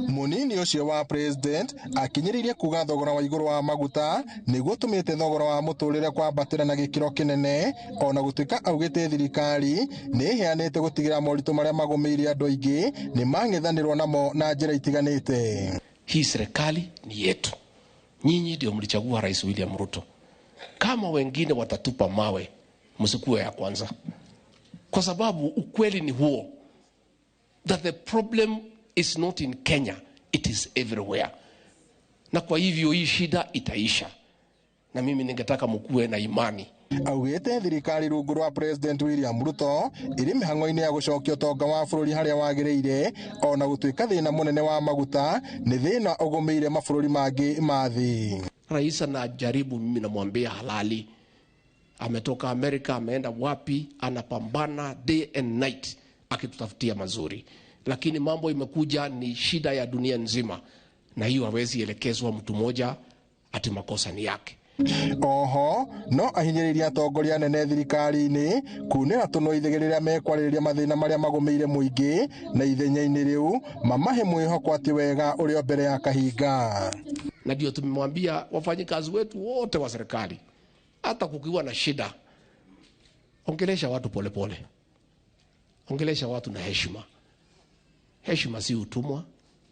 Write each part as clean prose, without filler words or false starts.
Munini ucio wa president akinyiririe kuga thogora wa iguru wa maguta niguo tumite thogora wa muturire kwambatira na gikiro kinene, ona gutuika augite thirikari ni iheanite gutigira moritu maria magumiire andu aingi ni mang'ethanirwo namo na njira itiganite. Hii serikali ni yetu. Nyinyi ndio mlichagua Rais William Ruto. Kama wengine watatupa mawe, msikuwe ya kwanza. Kwa sababu ukweli ni huo, that the problem is not in Kenya, it is everywhere. Na kwa hivyo hii shida itaisha. Na mimi ningetaka mkuwe na imani. Augite thirikari rungu rwa President William Ruto iri mihango-ini ya gucokia utonga wa bururi haria wagiriire, ona gutuika thina munene wa maguta ni thina ugumiire mabururi mangi ma thi. Rais anajaribu, mimi namwambia halali. Ametoka Amerika, ameenda wapi, anapambana day and night akitutafutia mazuri. Lakini mambo imekuja ni shida ya dunia nzima, na hiyo hawezi elekezwa mtu mmoja ati makosa ni yake. Oho no ahinyiriria atongoria nene thirikari-ini kunira tuno ithigiriria mekwariria mathina maria magumiire muingi na ithenya-ini riu mamahe mwihoko ati wega urio mbere ya kahinga. Na ndio tumemwambia wafanyikazi wetu wote wa serikali, hata kukiwa na shida, ongelesha watu polepole, ongelesha watu na heshima. Heshima si utumwa.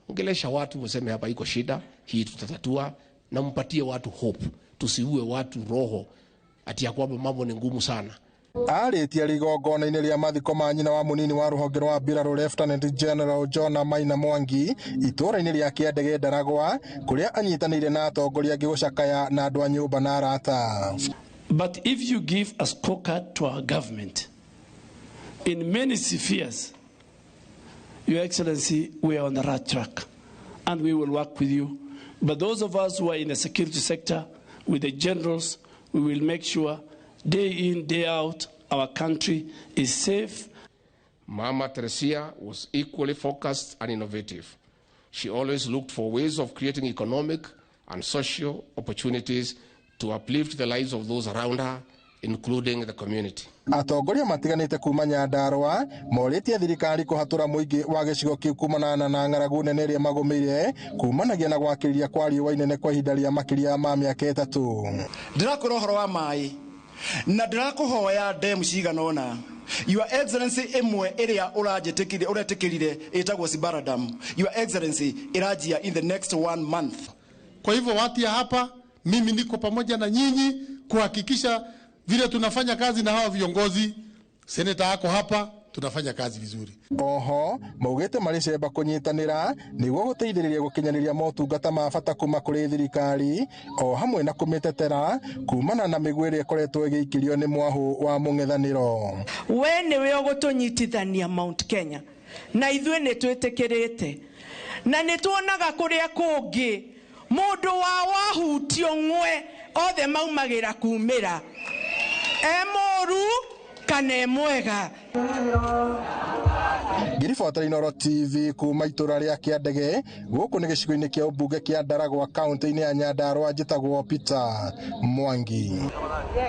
Ongelesha watu, useme hapa iko shida, hii tutatatua, na mpatie watu hope. Tusiue watu roho ati ya kwamba mambo ni ngumu sana. Aritia rigongona-ini ria mathiko ma nyina wa munini wa ruhonge rwa mbirarũ Lieutenant General John Maina Mwangi itura-ini ria Kiandege Ndaragwa kuria anyitanire na atongoria angi gucakaya na andu a nyumba na arata. But if you give a scorecard to our government in many spheres, Your Excellency, we are on the right track and we will work with you. But those of us who are in the security sector, with the generals, we will make sure day in, day out, our country is safe. Mama Teresia was equally focused and innovative. She always looked for ways of creating economic and social opportunities to uplift the lives of those around her, including the community. Atongoria matiganite kuma Nyandarua moritie thirikari kuhatura muingi wa gicigo kiu kumana na ng'aragu nene ria magumiire kumanagia na gwakiriria kwa riũa inene kwa ihinda ria makiria ma miaka 3. Ndirakũra ũhoro wa maĩ na ndirakuhoya demu ciganona. Your Excellency, imwe iria uretikirire itagwo Sibara Dam, Your Excellency, irajia in the next 1 month. Kwa hivyo watu ya hapa, mimi niko pamoja na nyinyi kuhakikisha vile tunafanya kazi na hawa viongozi. Seneta yako hapa, tunafanya kazi vizuri. Oho maugite maricemba kunyitanira niguo guteithiriria gukinyaniria motungata ma bata kuma kuri thirikari, o hamwe na kumitetera kumana na migwire ikoretwo igiikirio ni mwahu wa mung'ethaniro. We niwe ugutunyitithania Mount Kenya na ithue ni twitikirite na ni tuonaga kuria kungi mundu wa wahutio ng'we othe maumagira kumira emoru kana mwega. Ngiribota Inooro TV kuma itura ria Kiandege guku ni gicigo-ini kia ubunge kia Ndaragwa kaunti-ini ya Nyandarua njitagwo Peter Mwangi.